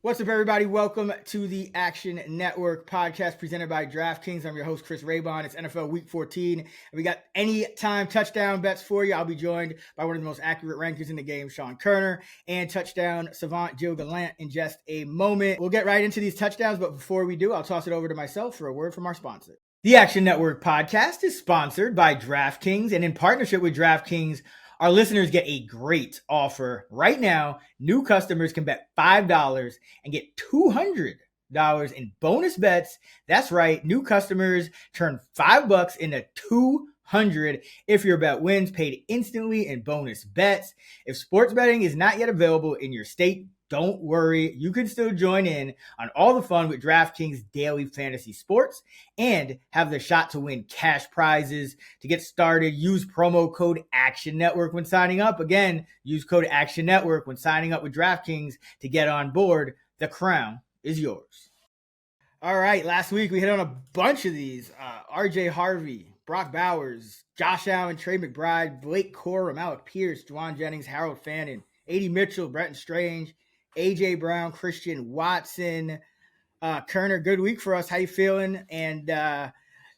What's up, everybody? Welcome to the Action Network podcast presented by DraftKings. I'm your host, Chris Raybon. It's NFL Week 14, and we got anytime touchdown bets for you. I'll be joined by one of the most accurate rankers in the game, Sean Koerner, and touchdown savant Gilles Gallant in just a moment. We'll get right into these touchdowns, but before we do, I'll toss it over to myself for a word from our sponsor. The Action Network podcast is sponsored by DraftKings, and in partnership with DraftKings, our listeners get a great offer right now. New customers can bet $5 and get $200 in bonus bets. That's right. New customers turn $5 into $200 if your bet wins, paid instantly in bonus bets. If sports betting is not yet available in your state, don't worry. You can still join in on all the fun with DraftKings daily fantasy sports and have the shot to win cash prizes. To get started, use promo code Action Network when signing up. Again, use code Action Network when signing up with DraftKings to get on board. The crown is yours. All right, last week we hit on a bunch of these. RJ Harvey, Brock Bowers, Josh Allen, Trey McBride, Blake Corum, Alec Pierce, Juwan Jennings, Harold Fannin, A.D. Mitchell, Bretton Strange, A.J. Brown, Christian Watson. Koerner, good week for us. How you feeling? And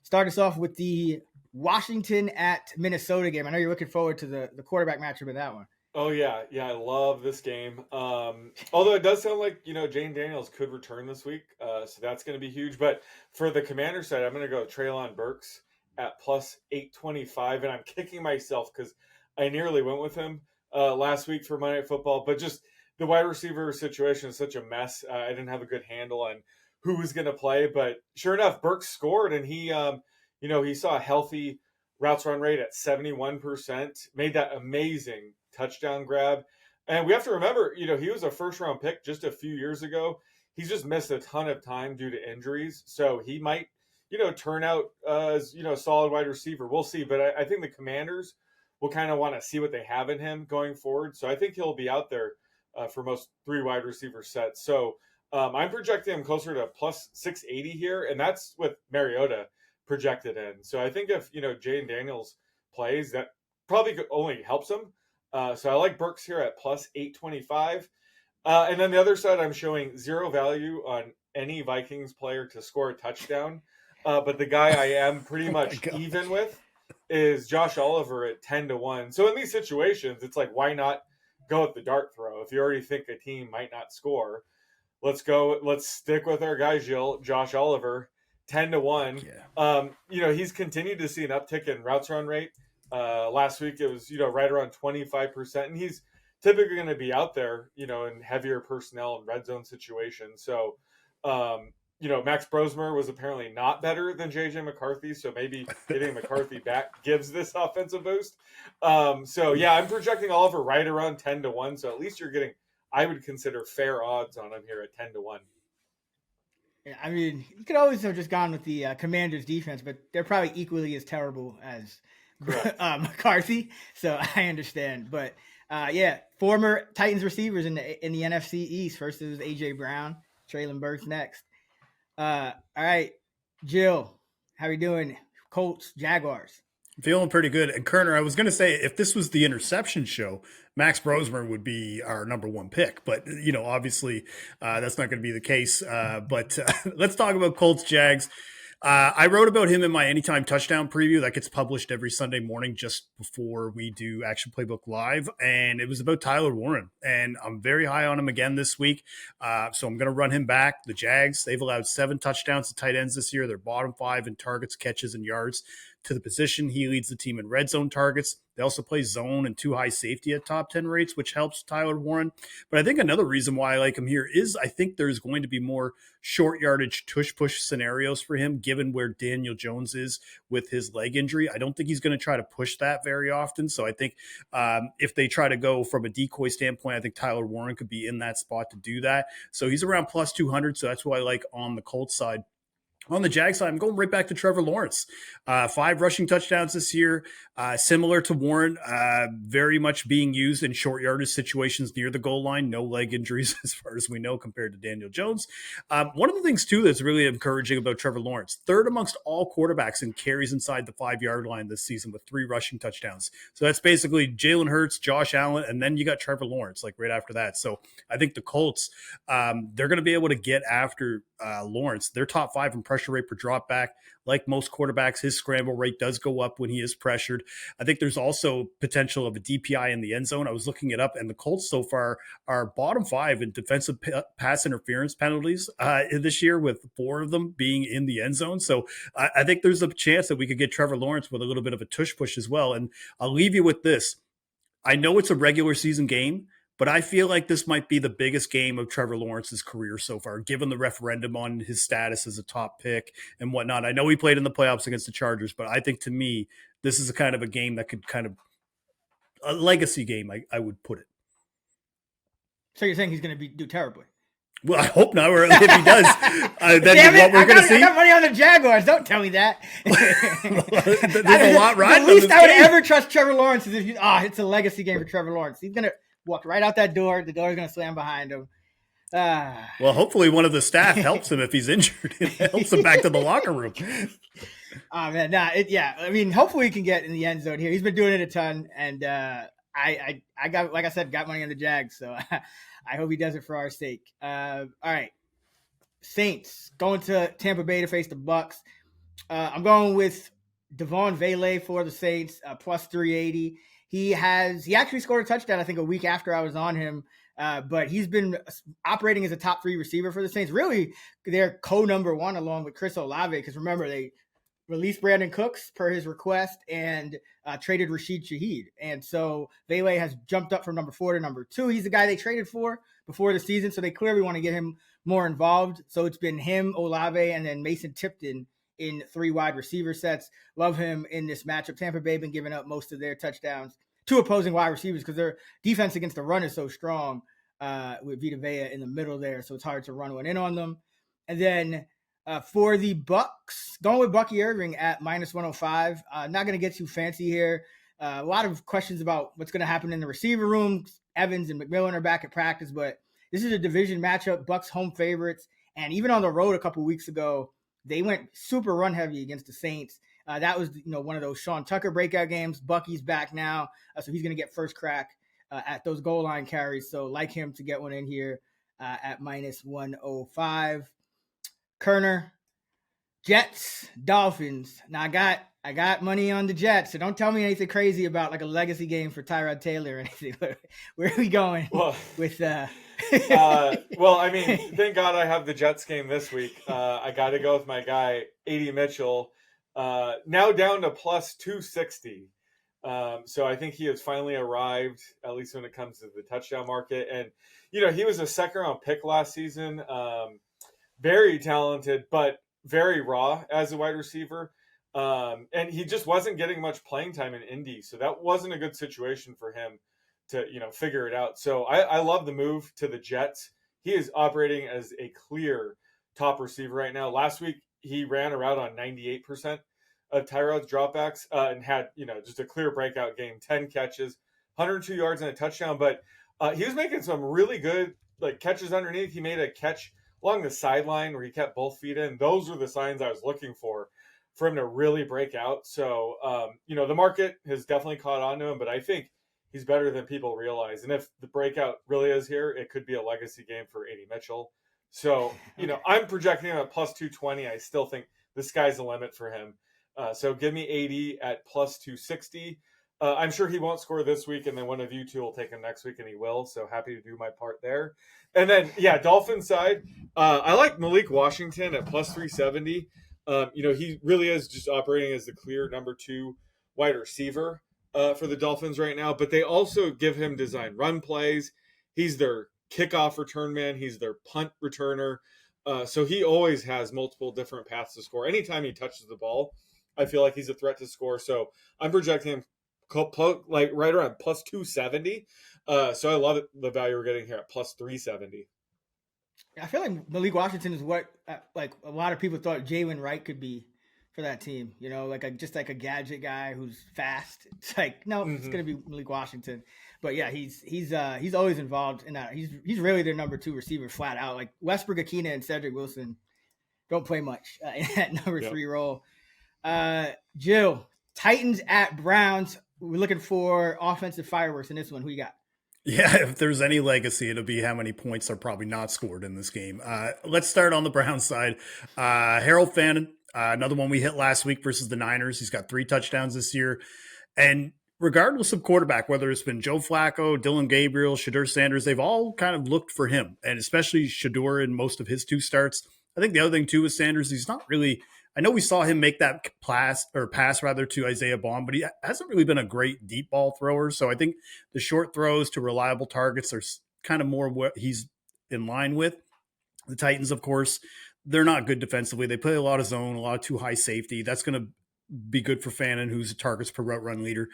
start us off with the Washington at Minnesota game. I know you're looking forward to the quarterback matchup in that one. Oh, yeah. I love this game. Although it does sound like, Jane Daniels could return this week, so that's going to be huge. But for the Commander side, I'm going to go Treylon Burks at plus 825, and I'm kicking myself because I nearly went with him last week for Monday Night Football, but just the wide receiver situation is such a mess. I didn't have a good handle on who was going to play, but sure enough, Burks scored, and he saw a healthy routes run rate at 71%, made that amazing touchdown grab. And we have to remember, he was a first-round pick just a few years ago. He's just missed a ton of time due to injuries, so he might, turn out as, a solid wide receiver. We'll see, but I think the Commanders will kind of want to see what they have in him going forward, so I think he'll be out there for most three wide receiver sets. So I'm projecting him closer to plus 680 here, and that's with Mariota projected in. So I think if, Jane Daniels plays, that probably only helps him. So I like Burks here at plus 825. And then the other side, I'm showing zero value on any Vikings player to score a touchdown. But the guy I am pretty much even with is Josh Oliver at 10-1. So in these situations, it's like, why not go with the dart throw? If you already think a team might not score, let's stick with our guy Josh Oliver, 10-1. Yeah. He's continued to see an uptick in routes run rate. Last week it was right around 25%, and he's typically going to be out there in heavier personnel and red zone situations. So Max Brosmer was apparently not better than JJ McCarthy, so maybe getting McCarthy back gives this offensive boost. So yeah, I'm projecting Oliver right around 10-1. So at least you're getting, I would consider, fair odds on him here at 10-1. Yeah, I mean, you could always have just gone with the Commanders defense, but they're probably equally as terrible as McCarthy. So I understand, but yeah, former Titans receivers in the NFC East. First it was A.J. Brown, Treylon Burks next. All right, Jill, how are you doing? Colts, Jaguars. Feeling pretty good. And Koerner, I was going to say, if this was the interception show, Max Brosmer would be our number one pick. But, obviously that's not going to be the case. But let's talk about Colts, Jags. I wrote about him in my Anytime Touchdown preview that gets published every Sunday morning just before we do Action Playbook Live. And it was about Tyler Warren. And I'm very high on him again this week. So I'm going to run him back. The Jags, they've allowed 7 touchdowns to tight ends this year. They're bottom 5 in targets, catches, and yards to the position. He leads the team in red zone targets. They also play zone and 2 high safety at top 10 rates, which helps Tyler Warren. But I think another reason why I like him here is I think there's going to be more short yardage tush-push scenarios for him, given where Daniel Jones is with his leg injury. I don't think he's going to try to push that very often. So I think if they try to go from a decoy standpoint, I think Tyler Warren could be in that spot to do that. So he's around plus 200. So that's who I like on the Colts side. On the Jag side, I'm going right back to Trevor Lawrence. 5 rushing touchdowns this year, similar to Warren, very much being used in short yardage situations near the goal line. No leg injuries as far as we know compared to Daniel Jones. One of the things, too, that's really encouraging about Trevor Lawrence, third amongst all quarterbacks in carries inside the 5-yard line this season with 3 rushing touchdowns. So that's basically Jalen Hurts, Josh Allen, and then you got Trevor Lawrence like right after that. So I think the Colts, they're going to be able to get after Lawrence. They're top 5 in pressure rate per drop back. Like most quarterbacks, his scramble rate does go up when he is pressured. I think there's also potential of a DPI in the end zone. I was looking it up, and the Colts so far are bottom 5 in defensive pass interference penalties this year, with 4 of them being in the end zone. So I think there's a chance that we could get Trevor Lawrence with a little bit of a tush push as well. And I'll leave you with this. I know it's a regular season game, but I feel like this might be the biggest game of Trevor Lawrence's career so far, given the referendum on his status as a top pick and whatnot. I know he played in the playoffs against the Chargers, but I think to me, this is a kind of a game that could kind of a legacy game, I would put it. So you're saying he's going to do terribly? Well, I hope not, or if he does, then Damn it, what we're going to see. I got money on the Jaguars. Don't tell me that. There's a lot riding. The least I would ever trust Trevor Lawrence is if it's a legacy game for Trevor Lawrence. He's going to walk right out that door. The door's going to slam behind him. Well, hopefully one of the staff helps him if he's injured. It helps him back to the locker room. Oh, man. I mean, hopefully he can get in the end zone here. He's been doing it a ton, and I got, like I said, got money on the Jags, so I hope he does it for our sake. All right. Saints going to Tampa Bay to face the Bucs. I'm going with Devon Vele for the Saints, plus 380. He actually scored a touchdown, I think, a week after I was on him. But he's been operating as a top 3 receiver for the Saints. Really, they're co-number 1 along with Chris Olave, because remember, they released Brandon Cooks per his request and traded Rashid Shaheed. And so Vele has jumped up from number 4 to number 2. He's the guy they traded for before the season, so they clearly want to get him more involved. So it's been him, Olave, and then Mason Tipton in 3 wide receiver sets. Love him in this matchup. Tampa Bay been giving up most of their touchdowns to opposing wide receivers because their defense against the run is so strong with Vita Vea in the middle there, so it's hard to run one in on them. And then for the Bucs, going with Bucky Irving at minus 105. Not going to get too fancy here. A lot of questions about what's going to happen in the receiver room. Evans and McMillan are back at practice, but this is a division matchup. Bucs home favorites, and even on the road a couple weeks ago, they went super run heavy against the Saints. That was one of those Sean Tucker breakout games. Bucky's back now, so he's going to get first crack at those goal line carries. So like him to get one in here at minus 105. Koerner, Jets, Dolphins. Now I got money on the Jets, so don't tell me anything crazy about like a legacy game for Tyrod Taylor or anything. Where are we going with well, I mean, thank God I have the Jets game this week. I got to go with my guy, A.D. Mitchell, now down to plus 260. So I think he has finally arrived, at least when it comes to the touchdown market. And, he was a second-round pick last season. Very talented, but very raw as a wide receiver. And he just wasn't getting much playing time in Indy. So that wasn't a good situation for him to, figure it out. So I love the move to the Jets. He is operating as a clear top receiver right now. Last week, he ran a route on 98% of Tyrod's dropbacks and had, just a clear breakout game, 10 catches, 102 yards and a touchdown. But he was making some really good catches underneath. He made a catch along the sideline where he kept both feet in. Those were the signs I was looking for him to really break out. So, the market has definitely caught on to him, but I think he's better than people realize. And if the breakout really is here, it could be a legacy game for A.D. Mitchell. So, I'm projecting him at plus 220. I still think the sky's the limit for him. So give me 80 at plus 260. I'm sure he won't score this week, and then one of you two will take him next week, and he will. So happy to do my part there. And then, Dolphins side, I like Malik Washington at plus 370. He really is just operating as the clear number 2 wide receiver for the Dolphins right now. But they also give him design run plays. He's their kickoff return man. He's their punt returner. So he always has multiple different paths to score. Anytime he touches the ball, I feel like he's a threat to score. So I'm projecting him right around plus 270. So I love it, the value we're getting here at plus 370. I feel like Malik Washington is what like a lot of people thought Jalen Wright could be for that team. You know, just like a gadget guy who's fast. It's like no, it's gonna be Malik Washington. But yeah, he's always involved in that. He's really their number 2 receiver flat out. Like Westbrook Akina and Cedric Wilson don't play much in that number 3 role. Jill, Titans at Browns. We're looking for offensive fireworks in this one. Who you got? Yeah, if there's any legacy, it'll be how many points are probably not scored in this game. Let's start on the Browns side. Harold Fannin, another one we hit last week versus the Niners. He's got 3 touchdowns this year. And regardless of quarterback, whether it's been Joe Flacco, Dylan Gabriel, Shedeur Sanders, they've all kind of looked for him. And especially Shedeur in most of his 2 starts. I think the other thing, too, with Sanders, he's not really – I know we saw him make that pass to Isaiah Bond, but he hasn't really been a great deep ball thrower. So I think the short throws to reliable targets are kind of more what he's in line with. The Titans, of course, they're not good defensively. They play a lot of zone, a lot of too high safety. That's going to be good for Fannin, who's a targets per route run leader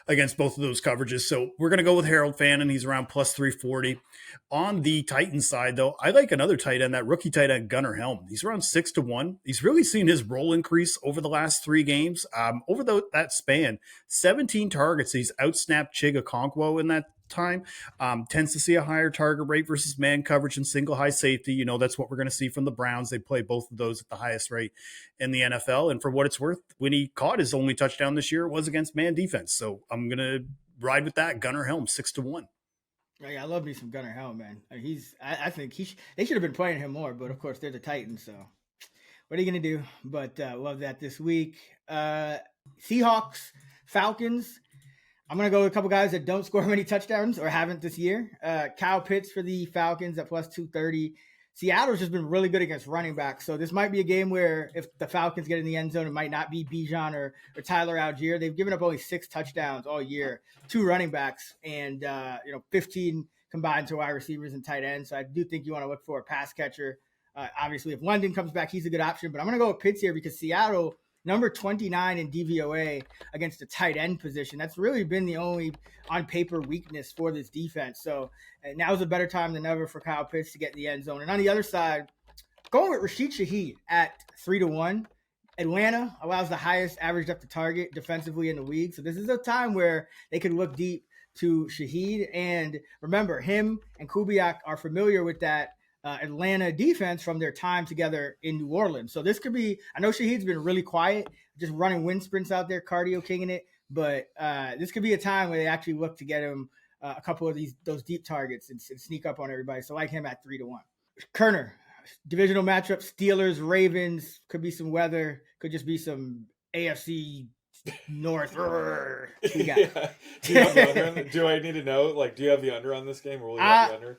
against both of those coverages. So we're going to go with Harold Fannin. He's around plus 340. On the Titans side, though, I like another tight end, that rookie tight end, Gunnar Helm. He's around 6-1. He's really seen his role increase over the last 3 games. Over that span, 17 targets. He's outsnapped Chig Okonkwo in that time. Tends to see a higher target rate versus man coverage and single high safety. You know, that's what we're going to see from the Browns. They play both of those at the highest rate in the NFL. And for what it's worth, when he caught his only touchdown this year, it was against man defense. So I'm going to ride with that. Gunnar Helm, 6-1. Yeah, I love me some Gunnar Helm, man. I think they should have been playing him more, but of course they're the Titans, so what are you gonna do? But love that this week. Seahawks, Falcons. I'm gonna go with a couple guys that don't score many touchdowns or haven't this year. Kyle Pitts for the Falcons at plus 230. Seattle's just been really good against running backs, so this might be a game where if the Falcons get in the end zone, it might not be Bijan or Tyler Algier. They've given up only 6 touchdowns all year, 2 running backs, and 15 combined to wide receivers and tight ends. So I do think you want to look for a pass catcher. Obviously, if London comes back, he's a good option. But I'm going to go with Pitts here because Seattle, number 29 in DVOA against the tight end position. That's really been the only on paper weakness for this defense. So now's a better time than ever for Kyle Pitts to get in the end zone. And on the other side, going with Rashid Shaheed at 3-1. Atlanta allows the highest average depth of target defensively in the league. So this is a time where they could look deep to Shaheed. And remember, him and Kubiak are familiar with that Atlanta defense from their time together in New Orleans. So this could be, I know Shaheed's been really quiet, just running wind sprints out there, cardio kinging it, but this could be a time where they actually look to get him a couple of those deep targets and sneak up on everybody. So like him at 3-1. Koerner, divisional matchup, Steelers, Ravens, could be some weather, could just be some AFC North. Yeah. Do I need to know? Like, do you have the under on this game, or will you have the under?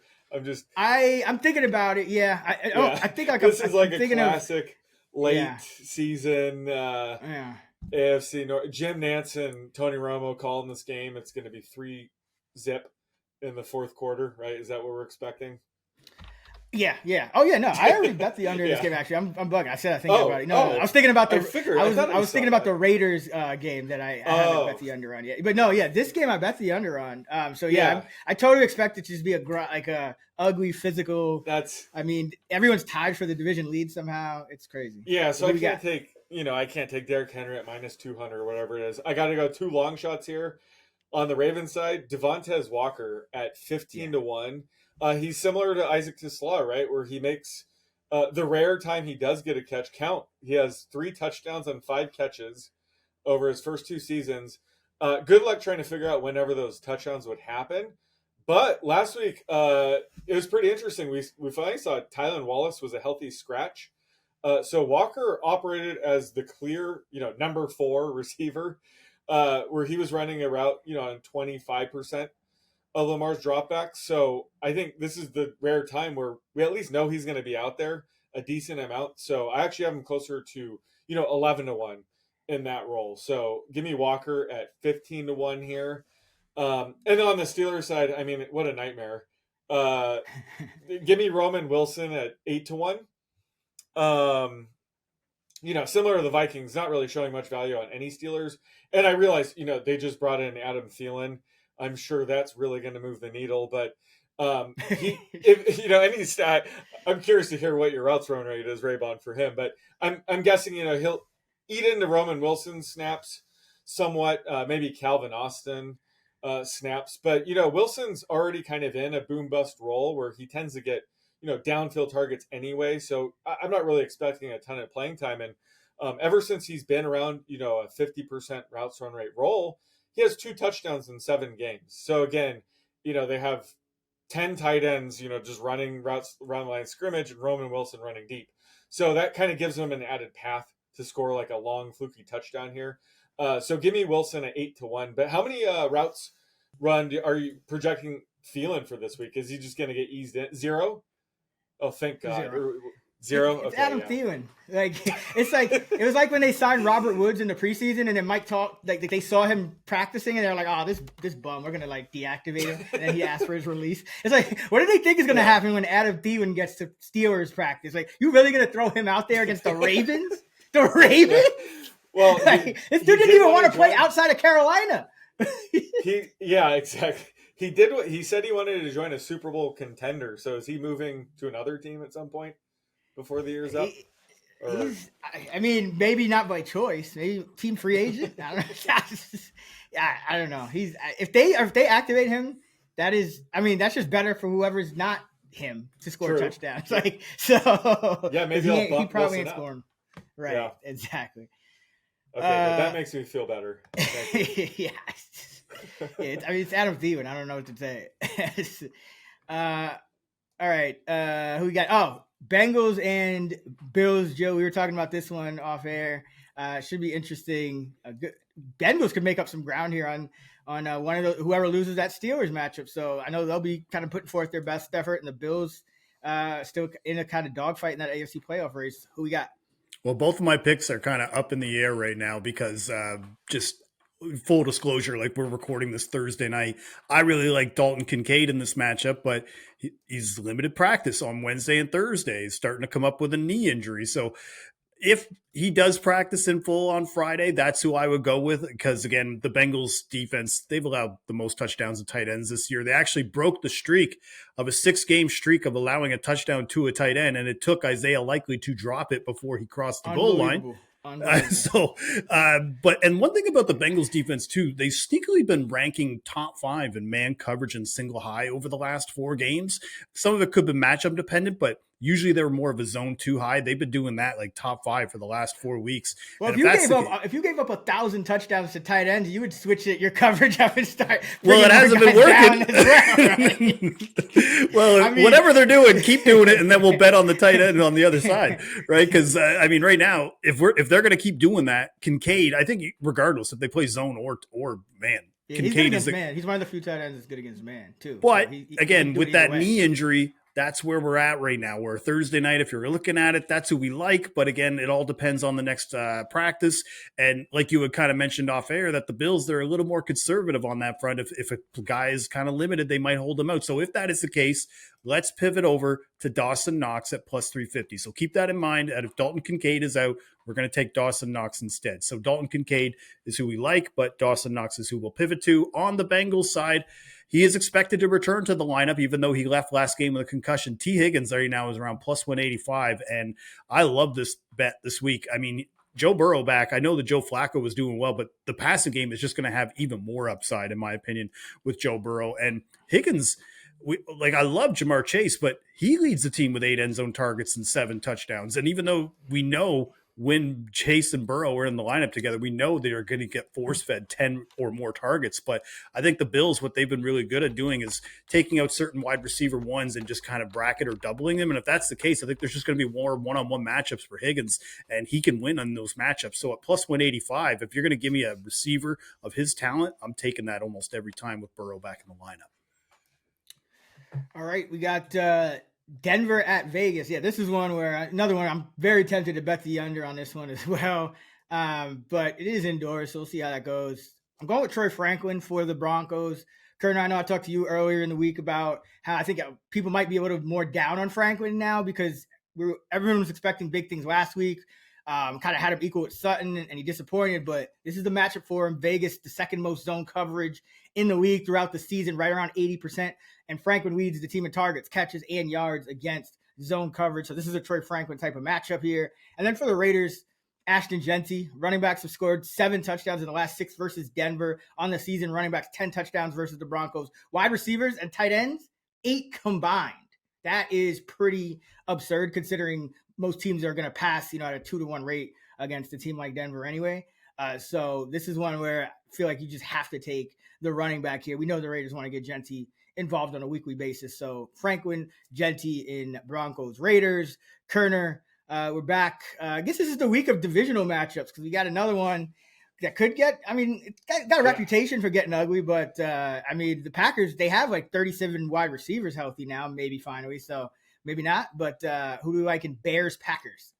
I'm thinking about it. Yeah. I think like this is like a classic late season AFC North. Jim Nantz and Tony Romo calling this game. It's going to be 3-0 in the fourth quarter, right? Is that what we're expecting? Yeah. Oh yeah, no, I already bet the under in this game. Actually, I'm bugging. I said I think about it. No, I was thinking about the. I was thinking about the Raiders game that I haven't bet the under on yet. But no, yeah, this game I bet the under on. So yeah, I totally expect it to just be a ugly physical. I mean, everyone's tied for the division lead somehow. It's crazy. Yeah, so I can't take Derrick Henry at minus 200 or whatever it is. I got to go 2 long shots here on the Ravens side. Devontae Walker at 15-1. He's similar to Isaac Tisla, right? Where he makes the rare time he does get a catch count. He has 3 touchdowns on 5 catches over his first 2 seasons. Good luck trying to figure out whenever those touchdowns would happen. But last week, it was pretty interesting. We finally saw Tylan Wallace was a healthy scratch. So Walker operated as the clear, number 4 receiver, where he was running a route, on 25% of Lamar's dropbacks. So I think this is the rare time where we at least know he's going to be out there a decent amount. So I actually have him closer to, 11-1 in that role. So give me Walker at 15-1 here. And then on the Steelers side, I mean, what a nightmare. Give me Roman Wilson at 8-1. Similar to the Vikings, not really showing much value on any Steelers. And I realize, they just brought in Adam Thielen. I'm sure that's really going to move the needle. But If any stat, I'm curious to hear what your routes run rate is, Raybon, for him. But I'm guessing he'll eat into Roman Wilson snaps somewhat, maybe Calvin Austin snaps. But Wilson's already kind of in a boom bust role where he tends to get downfield targets anyway. So I'm not really expecting a ton of playing time. And ever since he's been around a 50% routes run rate role, he has 2 touchdowns in 7 games. So again, they have 10 tight ends, just running routes around the line of scrimmage, and Roman Wilson running deep. So that kind of gives them an added path to score like a long fluky touchdown here. So give me Wilson at 8-1. But how many routes run are you projecting Thielen for this week? Is he just going to get eased in? 0? Oh, thank God. 0. It's okay, Adam Thielen. It was like when they signed Robert Woods in the preseason, and then Mike talked they saw him practicing, and they're like, "Oh, this bum, we're gonna deactivate him." And then he asked for his release. It's like, what do they think is gonna happen when Adam Thielen gets to Steelers practice? Like, you really gonna throw him out there against the Ravens? The Ravens? Well, this dude didn't even want to play outside of Carolina. Exactly. He said he wanted to join a Super Bowl contender. So is he moving to another team at some point before the year's up? Maybe not by choice. Maybe team free agent. I don't know. I don't know. If they activate him, that's just better for whoever's not him to score touchdowns. Maybe he probably ain't scoring. Right. Yeah. Exactly. Okay, that makes me feel better. Yeah. It's Adam Thielen. I don't know what to say. All right. Who we got? Oh, Bengals and Bills. Joe, we were talking about this one off air. Should be interesting. Bengals could make up some ground here on one of whoever loses that Steelers matchup. So I know they'll be kind of putting forth their best effort, and the Bills still in a kind of dogfight in that AFC playoff race. Who we got? Well, both of my picks are kind of up in the air right now because just full disclosure, like we're recording this Thursday night. I really like Dalton Kincaid in this matchup, but he's limited practice on Wednesday and Thursday. He's starting to come up with a knee injury. So if he does practice in full on Friday, that's who I would go with because, again, the Bengals defense, they've allowed the most touchdowns and tight ends this year. They actually broke the streak of a 6-game streak of allowing a touchdown to a tight end, and it took Isaiah Likely to drop it before he crossed the goal line. And one thing about the Bengals defense too, they've sneakily been ranking top 5 in man coverage and single high over the last 4 games. Some of it could be matchup dependent, but usually they were more of a zone 2 high. They've been doing that like top 5 for the last 4 weeks. Well, if you gave up 1,000 touchdowns to tight ends, you would switch your coverage up and start. Well, it hasn't been working. Well, right? Whatever they're doing, keep doing it, and then we'll bet on the tight end on the other side, right? Because right now, if they're going to keep doing that, Kincaid, I think regardless if they play zone or man. Kincaid is man. He's one of the few tight ends that's good against man too. But again, with that knee injury, that's where we're at right now. We're Thursday night. If you're looking at it, that's who we like. But again, it all depends on the next practice. And like you had kind of mentioned off air, that the Bills, they're a little more conservative on that front. If a guy is kind of limited, they might hold him out. So if that is the case, let's pivot over to Dawson Knox at plus 350. So keep that in mind. And if Dalton Kincaid is out, we're going to take Dawson Knox instead. So Dalton Kincaid is who we like, but Dawson Knox is who we'll pivot to. On the Bengals side, he is expected to return to the lineup, even though he left last game with a concussion. T. Higgins right now is around plus 185, and I love this bet this week. I mean, Joe Burrow back. I know that Joe Flacco was doing well, but the passing game is just going to have even more upside, in my opinion, with Joe Burrow. And Higgins, I love Jamar Chase, but he leads the team with 8 end zone targets and 7 touchdowns. And even though we know when Chase and Burrow are in the lineup together, we know they are going to get force-fed 10 or more targets. But I think the Bills, what they've been really good at doing is taking out certain wide receiver ones and just kind of bracket or doubling them. And if that's the case, I think there's just going to be more one-on-one matchups for Higgins, and he can win on those matchups. So at plus 185, if you're going to give me a receiver of his talent, I'm taking that almost every time with Burrow back in the lineup. All right, we got Denver at Vegas. Yeah, this is another one I'm very tempted to bet the under on this one as well. But it is indoors, so we'll see how that goes. I'm going with Troy Franklin for the Broncos. Koerner, I know I talked to you earlier in the week about how I think people might be a little more down on Franklin now because everyone was expecting big things last week. Kind of had him equal with Sutton, and he disappointed, but this is the matchup for him. Vegas, the second most zone coverage in the league throughout the season, right around 80%. And Franklin leads the team in targets, catches, and yards against zone coverage. So this is a Troy Franklin type of matchup here. And then for the Raiders, Ashton Genty, running backs have scored 7 touchdowns in the last 6 versus Denver. On the season, running backs 10 touchdowns versus the Broncos. Wide receivers and tight ends, 8 combined. That is pretty absurd considering most teams are going to pass, at a 2-to-1 rate against a team like Denver anyway. So this is one where I feel like you just have to take the running back here. We know the Raiders want to get Genty involved on a weekly basis. So Franklin, Genty in Broncos, Raiders, Koerner. We're back. I guess this is the week of divisional matchups because we got another one that could get, it's got a reputation for getting ugly, but the Packers, they have like 37 wide receivers healthy now, maybe finally. So maybe not, but who do you like in Bears Packers?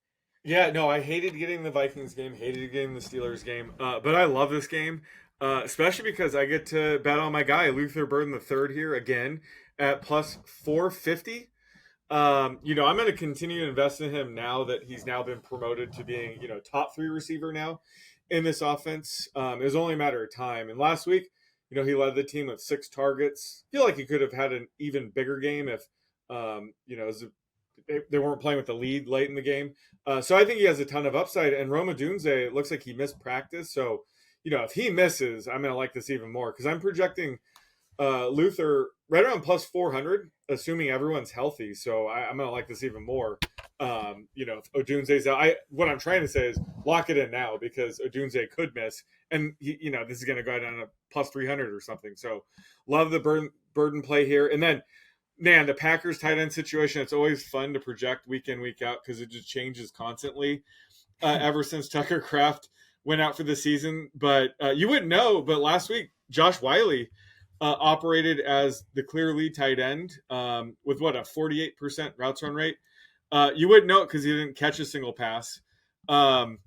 Yeah, no, I hated getting the Vikings game, hated getting the Steelers game, but I love this game, especially because I get to bet on my guy, Luther Burden III here again at plus 450. I'm going to continue to invest in him now that he's now been promoted to being, top 3 receiver now in this offense. It was only a matter of time. And last week, he led the team with 6 targets. I feel like he could have had an even bigger game if, they weren't playing with the lead late in the game. So I think he has a ton of upside. And Roma Dunze, it looks like he missed practice. So, if he misses, I'm going to like this even more because I'm projecting Luther right around plus 400, assuming everyone's healthy. So I'm going to like this even more. If Odunze's out, what I'm trying to say is lock it in now because Odunze could miss. And, this is going to go down to plus 300 or something. So love the burden play here. And then, man, the Packers tight end situation, it's always fun to project week in, week out because it just changes constantly ever since Tucker Kraft went out for the season. But you wouldn't know, but last week, Josh Wiley operated as the clear lead tight end with, a 48% routes run rate. You wouldn't know it because he didn't catch a single pass. But,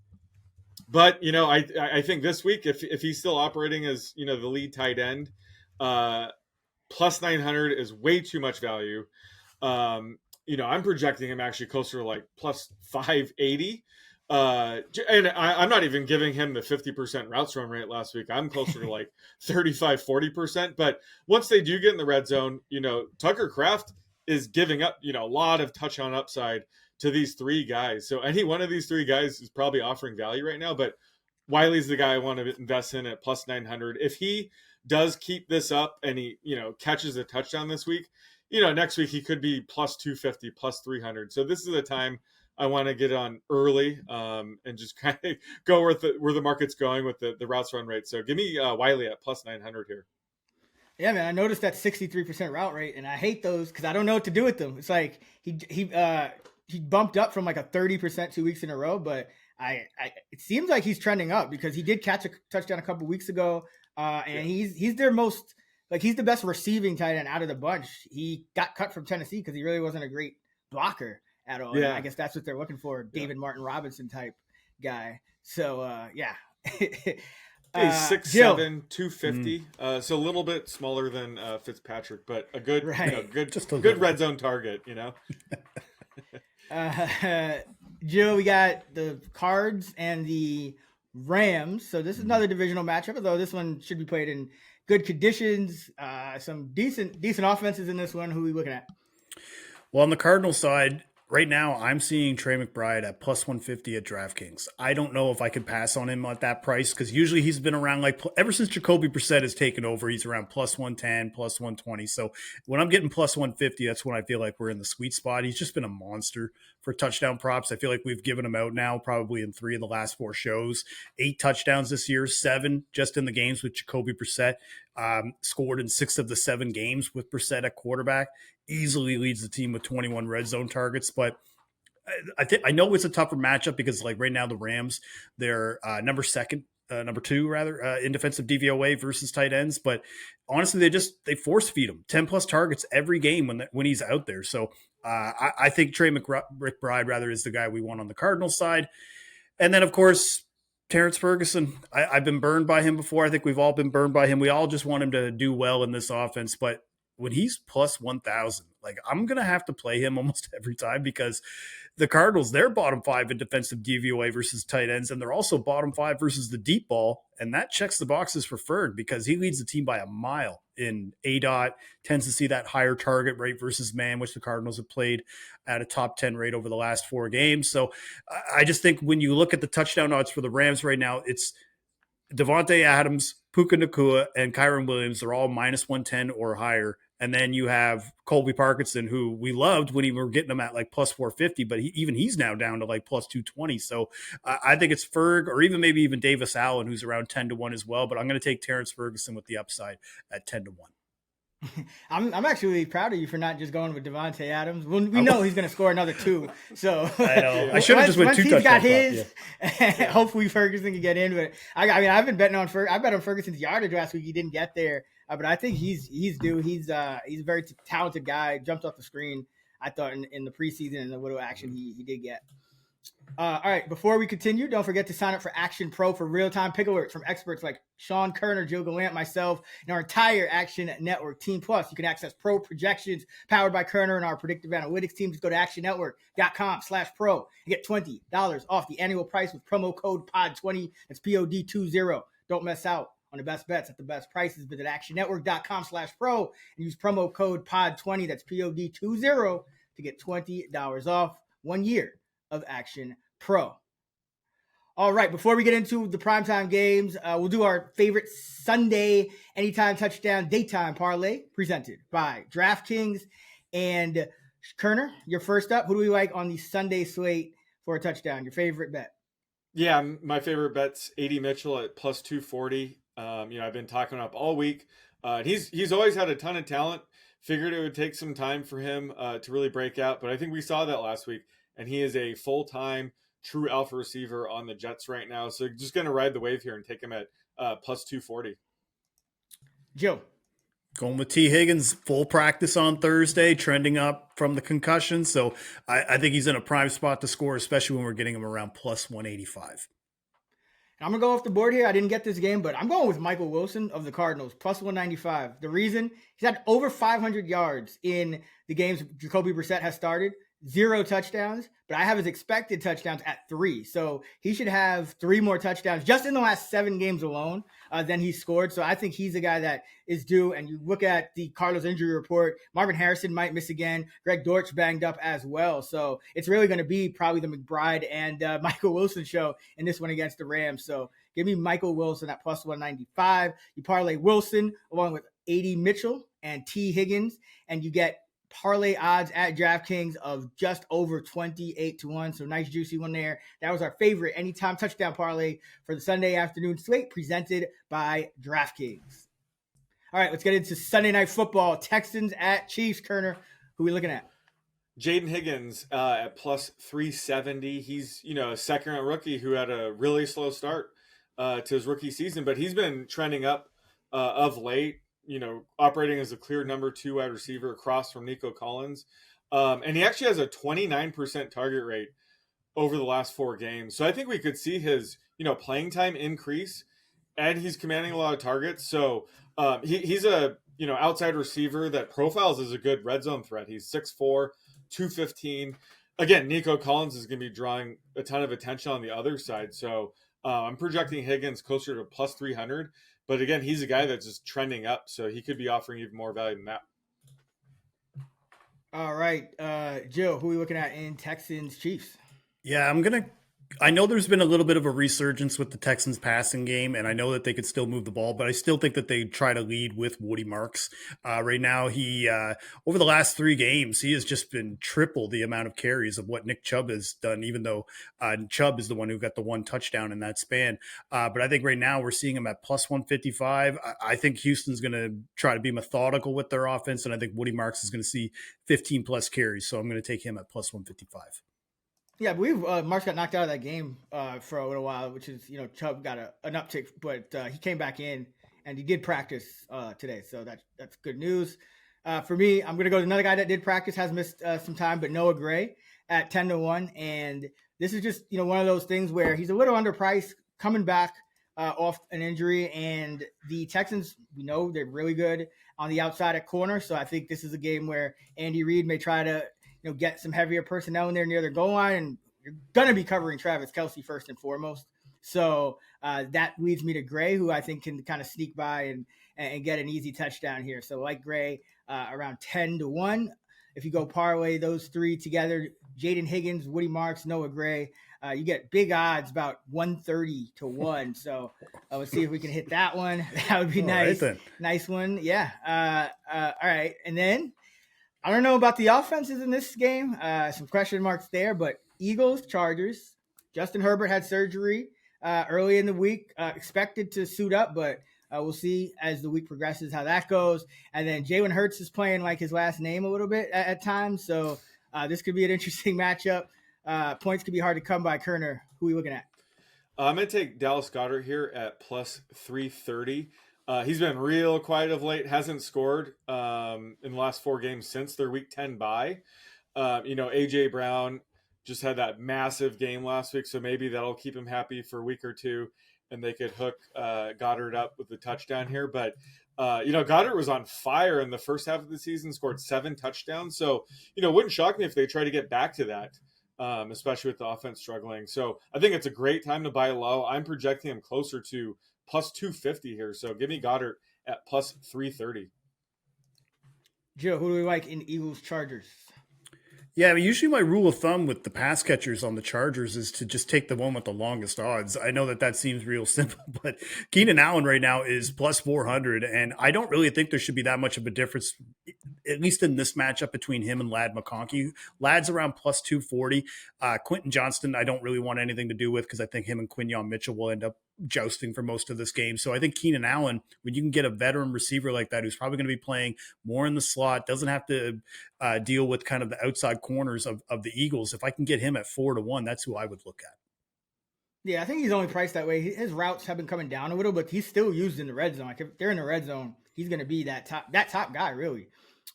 I think this week, if he's still operating as, the lead tight end, plus 900 is way too much value. I'm projecting him actually closer to like plus 580. And I'm not even giving him the 50% routes run rate last week. I'm closer to like 35-40%. But once they do get in the red zone, Tucker Kraft is giving up, a lot of touchdown upside to these 3 guys. So any one of these 3 guys is probably offering value right now. But Wiley's the guy I want to invest in at plus 900. If he does keep this up and he, catches a touchdown this week, next week he could be plus 250, plus 300. So this is the time I want to get on early and just kind of go where the market's going with the routes run rate. So give me Wiley at plus 900 here. Yeah, man, I noticed that 63% route rate, and I hate those because I don't know what to do with them. It's like he bumped up from like a 30% 2 weeks in a row, but it seems like he's trending up because he did catch a touchdown a couple weeks ago. And he's their most, he's the best receiving tight end out of the bunch. He got cut from Tennessee because he really wasn't a great blocker at all. Yeah. And I guess that's what they're looking for, David Martin Robinson type guy. So, yeah. He's 6'7", 250. So a little bit smaller than Fitzpatrick, but a good, good red zone target, Joe, we got the Cards and the Rams. So this is another divisional matchup, although this one should be played in good conditions. Some decent offenses in this one. Who are we looking at? Well, on the Cardinals side, right now I'm seeing Trey McBride at plus 150 at DraftKings. I don't know if I could pass on him at that price because usually he's been around ever since Jacoby Brissett has taken over, he's around plus 110, plus 120. So when I'm getting plus 150, that's when I feel like we're in the sweet spot. He's just been a monster for touchdown props. I feel like we've given him out now probably in 3 of the last 4 shows. 8 touchdowns this year, 7 just in the games with Jacoby Brissett. Scored in 6 of the 7 games with Brissett at quarterback. Easily leads the team with 21 red zone targets. But I know it's a tougher matchup because right now the Rams, they're number 2 rather in defensive DVOA versus tight ends. But honestly, they force feed him 10 plus targets every game when he's out there. So I think Trey McBride rather is the guy we want on the Cardinals side. And then of course, Terrence Ferguson, I've been burned by him before. I think we've all been burned by him. We all just want him to do well in this offense. But when he's plus 1,000, like I'm going to have to play him almost every time because the Cardinals, they're bottom 5 in defensive DVOA versus tight ends, and they're also bottom 5 versus the deep ball. And that checks the boxes for Ferg because he leads the team by a mile in ADOT, tends to see that higher target rate versus man, which the Cardinals have played at a top 10 rate over the last 4 games. So I just think when you look at the touchdown odds for the Rams right now, it's Devontae Adams, Puka Nacua, and Kyron Williams are all minus 110 or higher. And then you have Colby Parkinson, who we loved when we were getting him at like plus 450, but he's now down to like plus 220. So I think it's Ferg or maybe even Davis Allen, who's around 10-1 as well. But I'm going to take Terrence Ferguson with the upside at 10-1. I'm actually proud of you for not just going with Devontae Adams. We know he's going to score another 2. So I know I should have just went 2 touchdowns. Got his. Yeah. Hopefully Ferguson can get in. But I mean, I've been betting on I bet on Ferguson's yardage last week. He didn't get there, but I think he's due. He's a very talented guy. Jumped off the screen. I thought in the preseason and the little action he did get. All right, before we continue, don't forget to sign up for Action Pro for real-time pick alerts from experts like Sean Koerner, Gilles Gallant, myself, and our entire Action Network team. Plus, you can access pro projections powered by Koerner and our predictive analytics team. Just go to actionnetwork.com/pro and get $20 off the annual price with promo code POD20. That's POD20. Don't miss out on the best bets at the best prices. Visit actionnetwork.com/pro and use promo code POD20. That's POD20 to get $20 off 1 year of Action Pro. All right, before we get into the primetime games, we'll do our favorite Sunday anytime touchdown daytime parlay presented by DraftKings. And Koerner, you're first up. Who do we like on the Sunday slate for a touchdown? Your favorite bet? Yeah, my favorite bet's AD Mitchell at plus 240. I've been talking up all week. He's always had a ton of talent. Figured it would take some time for him to really break out, but I think we saw that last week. And he is a full-time true alpha receiver on the Jets right now. So just going to ride the wave here and take him at plus 240. Joe. Going with T. Higgins, full practice on Thursday, trending up from the concussion. So I think he's in a prime spot to score, especially when we're getting him around plus 185. I'm going to go off the board here. I didn't get this game, but I'm going with Michael Wilson of the Cardinals, plus 195. The reason, he's had over 500 yards in the games Jacoby Brissett has started. 0 touchdowns, but I have his expected touchdowns at 3. So he should have 3 more touchdowns just in the last 7 games alone than he scored. So I think he's a guy that is due. And you look at the Cardinals injury report, Marvin Harrison might miss again. Greg Dortch banged up as well. So it's really going to be probably the McBride and Michael Wilson show in this one against the Rams. So give me Michael Wilson at plus 195. You parlay Wilson along with AD Mitchell and T. Higgins, and you get parlay odds at DraftKings of just over 28-1. So nice juicy one there. That was our favorite anytime touchdown parlay for the Sunday afternoon slate presented by DraftKings. All right, let's get into Sunday Night Football. Texans at Chiefs. Koerner, who are we looking at? Jaden Higgins at plus 370. He's, a second-round rookie who had a really slow start to his rookie season, but he's been trending up of late. Operating as a clear number 2 wide receiver across from Nico Collins. And he actually has a 29% target rate over the last 4 games. So I think we could see his, playing time increase, and he's commanding a lot of targets. So he's a, outside receiver that profiles as a good red zone threat. He's 6'4", 215. Again, Nico Collins is going to be drawing a ton of attention on the other side. So I'm projecting Higgins closer to plus 300. But again, he's a guy that's just trending up, so he could be offering even more value than that. All right, Joe, who are we looking at in Texans Chiefs? Yeah, I know there's been a little bit of a resurgence with the Texans passing game, and I know that they could still move the ball, but I still think that they try to lead with Woody Marks. Right now, he over the last 3 games, he has just been triple the amount of carries of what Nick Chubb has done, even though Chubb is the one who got the 1 touchdown in that span. But I think right now we're seeing him at plus 155. I think Houston's going to try to be methodical with their offense, and I think Woody Marks is going to see 15-plus carries, so I'm going to take him at plus 155. Yeah, I believe Marks got knocked out of that game for a little while, which is, Chubb got an uptick, but he came back in and he did practice today. So that's good news. For me, I'm going to go to another guy that did practice, has missed some time, but Noah Gray at 10-1. And this is just, one of those things where he's a little underpriced, coming back off an injury, and the Texans, we know they're really good on the outside at corner. So I think this is a game where Andy Reid may try to get some heavier personnel in there near their goal line, and you're going to be covering Travis Kelce first and foremost. So that leads me to Gray, who I think can kind of sneak by and get an easy touchdown here. So like Gray, around 10-1. If you go parlay those three together, Jaden Higgins, Woody Marks, Noah Gray, you get big odds, about 130-1. So let's see if we can hit that one. That would be nice. Right, nice one. Yeah. All right. And then I don't know about the offenses in this game. Some question marks there, but Eagles, Chargers. Justin Herbert had surgery early in the week, expected to suit up, but we'll see as the week progresses how that goes. And then Jalen Hurts is playing like his last name a little bit at times. So this could be an interesting matchup. Points could be hard to come by. Koerner, who are we looking at? I'm going to take Dallas Goedert here at plus 330. He's been real quiet of late, hasn't scored in the last 4 games since their week 10 bye. A.J. Brown just had that massive game last week, so maybe that'll keep him happy for a week or two, and they could hook Goddard up with the touchdown here. But, Goddard was on fire in the first half of the season, scored 7 touchdowns. So, it wouldn't shock me if they try to get back to that, especially with the offense struggling. So I think it's a great time to buy low. I'm projecting him closer to plus 250 here. So give me Goddard at plus 330. Joe, who do we like in Eagles Chargers? Yeah, I mean, usually my rule of thumb with the pass catchers on the Chargers is to just take the one with the longest odds. I know that seems real simple, but Keenan Allen right now is plus 400, and I don't really think there should be that much of a difference, at least in this matchup, between him and Ladd McConkey. Ladd's around plus 240. Quentin Johnston, I don't really want anything to do with because I think him and Quinyon Mitchell will end up jousting for most of this game. So I think Keenan Allen, when you can get a veteran receiver like that who's probably going to be playing more in the slot, doesn't have to deal with kind of the outside corners of the Eagles. If I can get him at 4-1, that's who I would look at. Yeah, I think he's only priced that way. His routes have been coming down a little, but he's still used in the red zone. Like if they're in the red zone, he's going to be that top guy, really.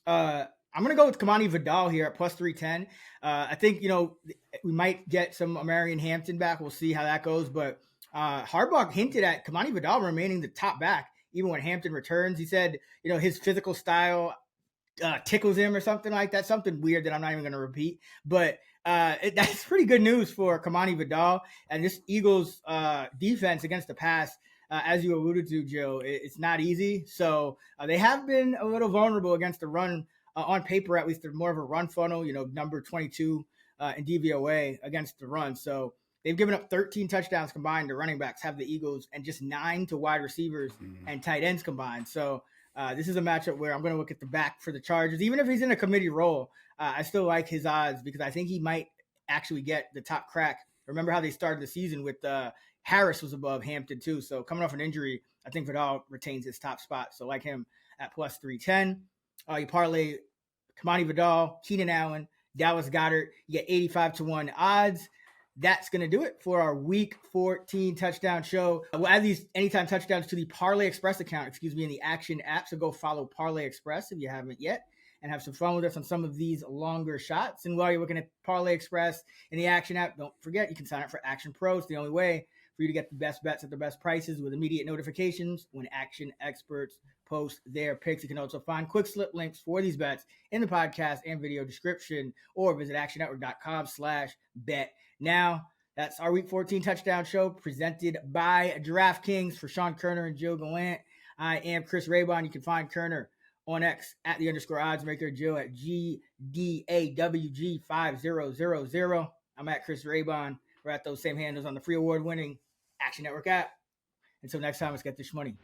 I'm going to go with Kamani Vidal here at plus 310. I think, we might get some Marion Hampton back. We'll see how that goes, but Harbaugh hinted at Kamani Vidal remaining the top back even when Hampton returns. He said, his physical style tickles him or something like that. Something weird that I'm not even going to repeat. But that's pretty good news for Kamani Vidal. And this Eagles defense against the pass, as you alluded to, Joe, it's not easy. So they have been a little vulnerable against the run on paper. At least they're more of a run funnel, number 22 in DVOA against the run. So they've given up 13 touchdowns combined to running backs, have the Eagles, and just 9 to wide receivers and tight ends combined. So this is a matchup where I'm going to look at the back for the Chargers. Even if he's in a committee role, I still like his odds because I think he might actually get the top crack. Remember how they started the season with Harris was above Hampton too. So coming off an injury, I think Vidal retains his top spot. So like him at plus 310. You parlay Kamani Vidal, Keenan Allen, Dallas Goedert. You get 85-1 odds. That's going to do it for our Week 14 touchdown show. We'll add these anytime touchdowns to the Parlay Express account, in the Action app. So go follow Parlay Express if you haven't yet and have some fun with us on some of these longer shots. And while you're looking at Parlay Express in the Action app, don't forget you can sign up for Action Pro. It's the only way for you to get the best bets at the best prices with immediate notifications when Action experts post their picks. You can also find quick slip links for these bets in the podcast and video description or visit actionnetwork.com/bet. Now, that's our Week 14 touchdown show presented by DraftKings. For Sean Koerner and Gilles Gallant, I am Chris Raybon. You can find Koerner on X at @_oddsmaker, Joe at GDAWG5000. I'm at Chris Raybon. We're at those same handles on the free award-winning Action Network app. Until next time, let's get this money.